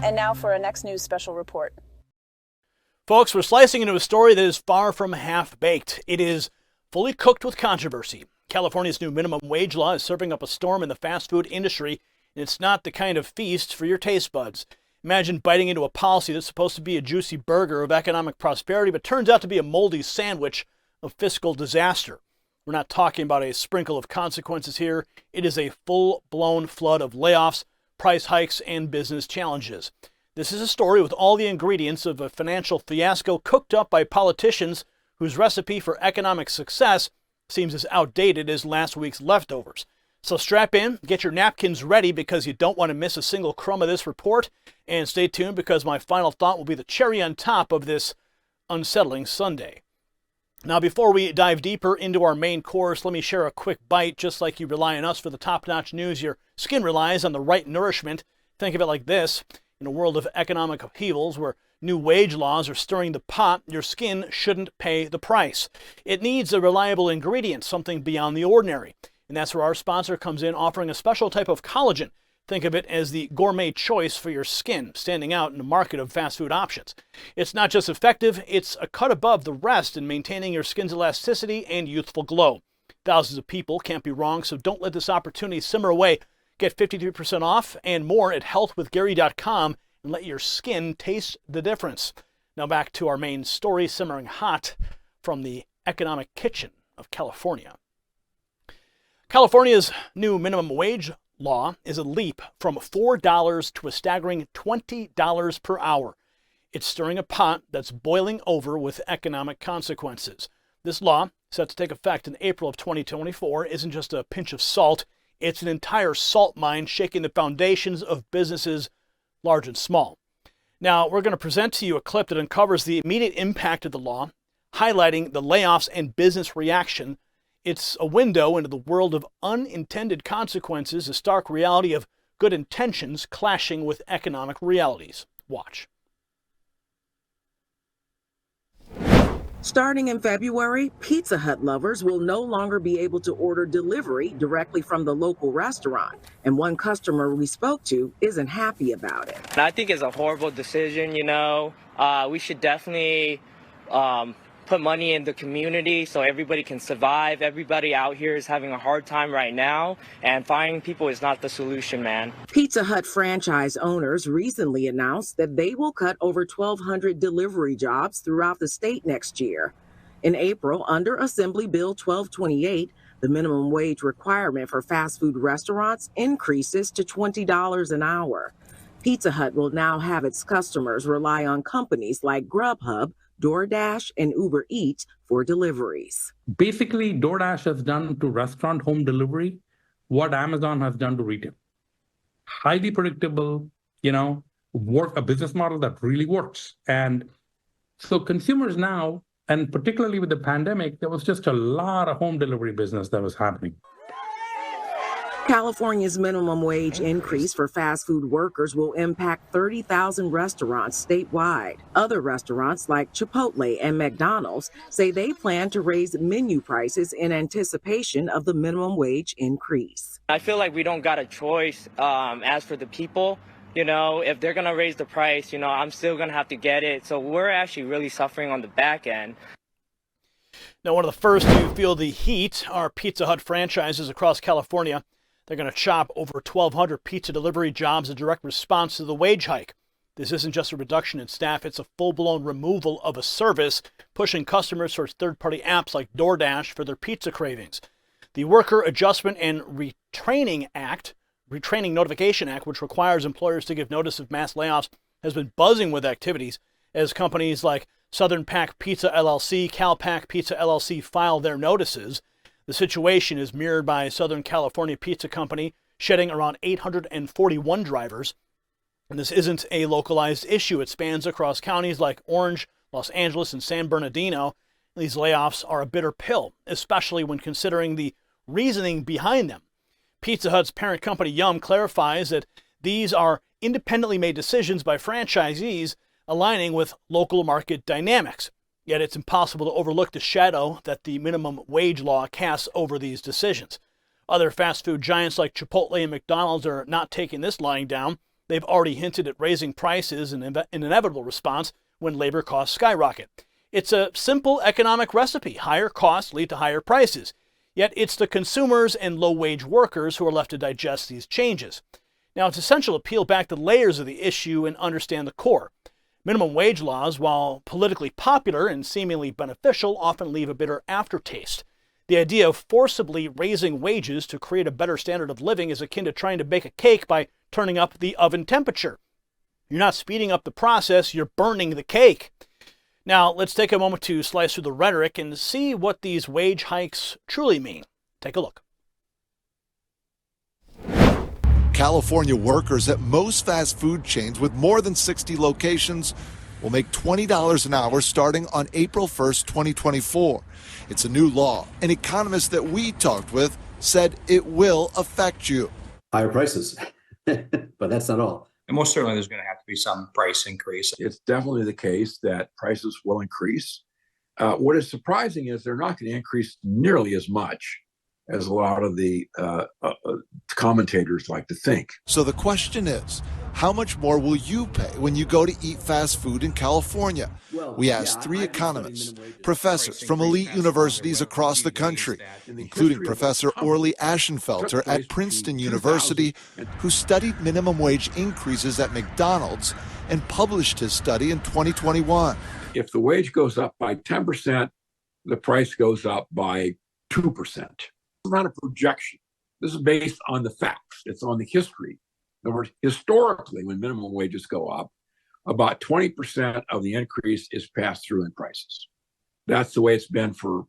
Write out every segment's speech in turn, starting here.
And now for our next news special report. Folks, we're slicing into a story that is far from half-baked. It is fully cooked with controversy. California's new minimum wage law is serving up a storm in the fast food industry, and it's not the kind of feast for your taste buds. Imagine biting into a policy that's supposed to be a juicy burger of economic prosperity, but turns out to be a moldy sandwich of fiscal disaster. We're not talking about a sprinkle of consequences here. It is a full-blown flood of layoffs, price hikes, and business challenges. This is a story with all the ingredients of a financial fiasco cooked up by politicians whose recipe for economic success seems as outdated as last week's leftovers. So strap in, get your napkins ready because you don't want to miss a single crumb of this report, and stay tuned because my final thought will be the cherry on top of this unsettling Sunday. Now, before we dive deeper into our main course, let me share a quick bite. Just like you rely on us for the top-notch news, your skin relies on the right nourishment. Think of it like this. In a world of economic upheavals where new wage laws are stirring the pot, your skin shouldn't pay the price. It needs a reliable ingredient, something beyond the ordinary. And that's where our sponsor comes in, offering a special type of collagen. Think of it as the gourmet choice for your skin, standing out in a market of fast food options. It's not just effective, it's a cut above the rest in maintaining your skin's elasticity and youthful glow. Thousands of people can't be wrong, so don't let this opportunity simmer away. Get 53% off and more at healthwithgary.com and let your skin taste the difference. Now back to our main story, simmering hot from the economic kitchen of California. California's new minimum wage law is a leap from $4 to a staggering $20 per hour. It's stirring a pot that's boiling over with economic consequences. This law, set to take effect in April of 2024, isn't just a pinch of salt. It's an entire salt mine shaking the foundations of businesses large and small. Now, we're going to present to you a clip that uncovers the immediate impact of the law, highlighting the layoffs and business reaction. It's a window into the world of unintended consequences, a stark reality of good intentions clashing with economic realities. Watch. Starting in February, Pizza Hut lovers will no longer be able to order delivery directly from the local restaurant. And one customer we spoke to isn't happy about it. I think it's a horrible decision, We should definitely put money in the community so everybody can survive. Everybody out here is having a hard time right now, and firing people is not the solution, man. Pizza Hut franchise owners recently announced that they will cut over 1,200 delivery jobs throughout the state next year. In April, under Assembly Bill 1228, the minimum wage requirement for fast food restaurants increases to $20 an hour. Pizza Hut will now have its customers rely on companies like Grubhub, DoorDash, and Uber Eats for deliveries. Basically, DoorDash has done to restaurant home delivery what Amazon has done to retail. Highly predictable, a business model that really works. And so consumers now, and particularly with the pandemic, there was just a lot of home delivery business that was happening. California's minimum wage increase for fast food workers will impact 30,000 restaurants statewide. Other restaurants like Chipotle and McDonald's say they plan to raise menu prices in anticipation of the minimum wage increase. I feel like we don't got a choice as for the people. If they're going to raise the price, I'm still going to have to get it. So we're actually really suffering on the back end. Now, one of the first to feel the heat are Pizza Hut franchises across California. They're going to chop over 1,200 pizza delivery jobs in direct response to the wage hike. This isn't just a reduction in staff, it's a full-blown removal of a service, pushing customers towards third-party apps like DoorDash for their pizza cravings. The Worker Adjustment and Retraining Notification Act, which requires employers to give notice of mass layoffs, has been buzzing with activities as companies like Southern Pack Pizza LLC, CalPack Pizza LLC file their notices. The situation is mirrored by Southern California Pizza Company shedding around 841 drivers. And this isn't a localized issue. It spans across counties like Orange, Los Angeles, and San Bernardino. These layoffs are a bitter pill, especially when considering the reasoning behind them. Pizza Hut's parent company Yum clarifies that these are independently made decisions by franchisees aligning with local market dynamics. Yet it's impossible to overlook the shadow that the minimum wage law casts over these decisions. Other fast food giants like Chipotle and McDonald's are not taking this lying down. They've already hinted at raising prices in an inevitable response when labor costs skyrocket. It's a simple economic recipe. Higher costs lead to higher prices. Yet it's the consumers and low-wage workers who are left to digest these changes. Now, it's essential to peel back the layers of the issue and understand the core. Minimum wage laws, while politically popular and seemingly beneficial, often leave a bitter aftertaste. The idea of forcibly raising wages to create a better standard of living is akin to trying to bake a cake by turning up the oven temperature. You're not speeding up the process, you're burning the cake. Now, let's take a moment to slice through the rhetoric and see what these wage hikes truly mean. Take a look. California workers at most fast food chains with more than 60 locations will make $20 an hour starting on April 1st, 2024. It's a new law. An economist that we talked with said it will affect you. Higher prices, but that's not all. And most certainly there's going to have to be some price increase. It's definitely the case that prices will increase. What is surprising is they're not going to increase nearly as much as a lot of the commentators like to think. So the question is, how much more will you pay when you go to eat fast food in California? We asked three economists, professors from elite universities across the country, including Professor Orly Ashenfelter at Princeton University, who studied minimum wage increases at McDonald's and published his study in 2021. If the wage goes up by 10%, the price goes up by 2%. It's not a projection. This is based on the facts. It's on the history. In other words, historically, when minimum wages go up, about 20% of the increase is passed through in prices. That's the way it's been for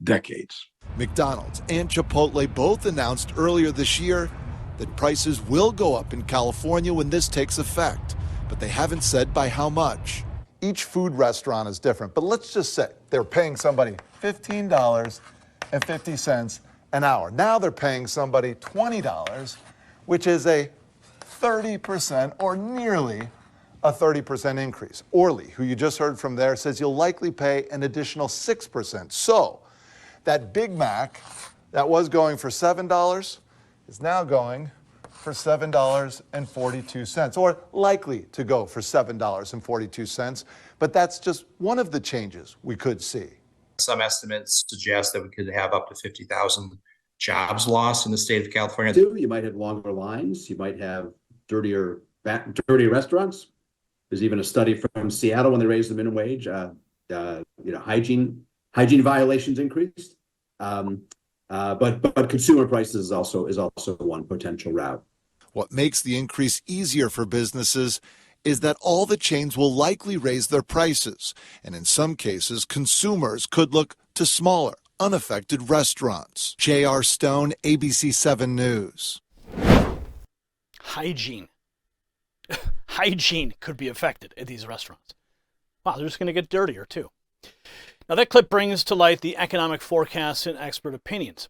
decades. McDonald's and Chipotle both announced earlier this year that prices will go up in California when this takes effect, but they haven't said by how much. Each food restaurant is different, but let's just say they're paying somebody $15.50 an hour. Now they're paying somebody $20, which is a 30% or nearly a 30% increase. Orly, who you just heard from there, says you'll likely pay an additional 6%. So that Big Mac that was going for $7 is now going for $7.42, or likely to go for $7.42. But that's just one of the changes we could see. Some estimates suggest that we could have up to 50,000 jobs lost in the state of California. You might have longer lines. You might have dirtier restaurants. There's even a study from Seattle when they raised the minimum wage. Hygiene violations increased. But consumer prices is also one potential route. What makes the increase easier for businesses is that all the chains will likely raise their prices, and in some cases, consumers could look to smaller, unaffected restaurants. J.R. Stone, ABC 7 News. Hygiene. Hygiene could be affected at these restaurants. Wow, they're just going to get dirtier, too. Now, that clip brings to light the economic forecasts and expert opinions.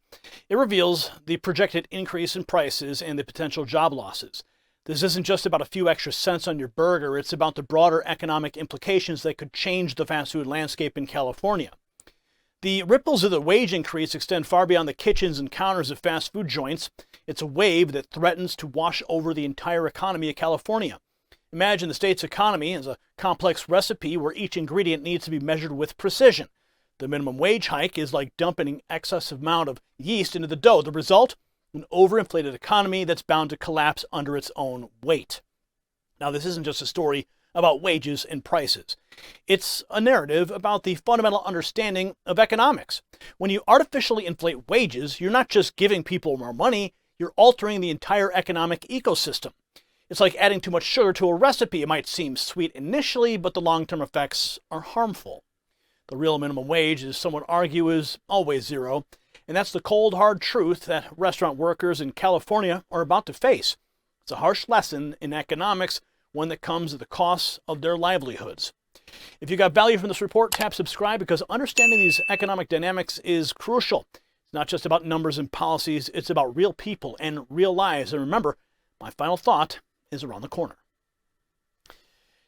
It reveals the projected increase in prices and the potential job losses. This isn't just about a few extra cents on your burger. It's about the broader economic implications that could change the fast food landscape in California. The ripples of the wage increase extend far beyond the kitchens and counters of fast food joints. It's a wave that threatens to wash over the entire economy of California. Imagine the state's economy as a complex recipe where each ingredient needs to be measured with precision. The minimum wage hike is like dumping an excessive amount of yeast into the dough. The result? An overinflated economy that's bound to collapse under its own weight. Now, this isn't just a story about wages and prices. It's a narrative about the fundamental understanding of economics. When you artificially inflate wages, you're not just giving people more money, you're altering the entire economic ecosystem. It's like adding too much sugar to a recipe. It might seem sweet initially, but the long-term effects are harmful. The real minimum wage, as some would argue, is always zero. And that's the cold, hard truth that restaurant workers in California are about to face. It's a harsh lesson in economics, one that comes at the cost of their livelihoods. If you got value from this report, tap subscribe, because understanding these economic dynamics is crucial. It's not just about numbers and policies. It's about real people and real lives. And remember, my final thought is around the corner.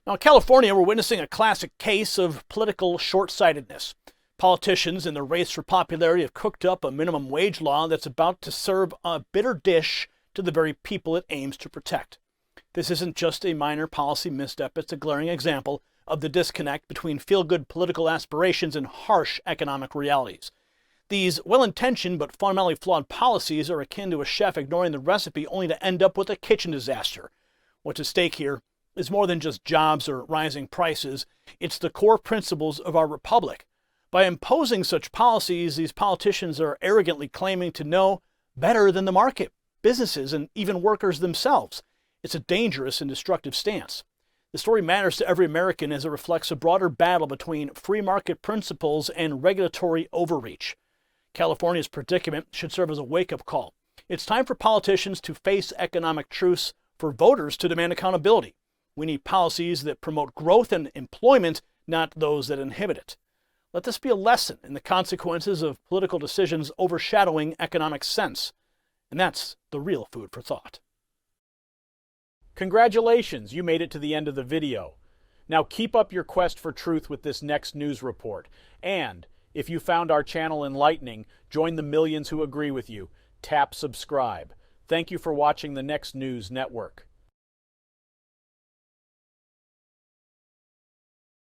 Now, in California, we're witnessing a classic case of political short-sightedness. Politicians in the race for popularity have cooked up a minimum wage law that's about to serve a bitter dish to the very people it aims to protect. This isn't just a minor policy misstep, it's a glaring example of the disconnect between feel-good political aspirations and harsh economic realities. These well-intentioned but fundamentally flawed policies are akin to a chef ignoring the recipe only to end up with a kitchen disaster. What's at stake here is more than just jobs or rising prices. It's the core principles of our republic. By imposing such policies, these politicians are arrogantly claiming to know better than the market, businesses, and even workers themselves. It's a dangerous and destructive stance. The story matters to every American as it reflects a broader battle between free market principles and regulatory overreach. California's predicament should serve as a wake-up call. It's time for politicians to face economic truths, for voters to demand accountability. We need policies that promote growth and employment, not those that inhibit it. Let this be a lesson in the consequences of political decisions overshadowing economic sense. And that's the real food for thought. Congratulations, you made it to the end of the video. Now keep up your quest for truth with this next news report. And if you found our channel enlightening, join the millions who agree with you. Tap subscribe. Thank you for watching the Next News Network.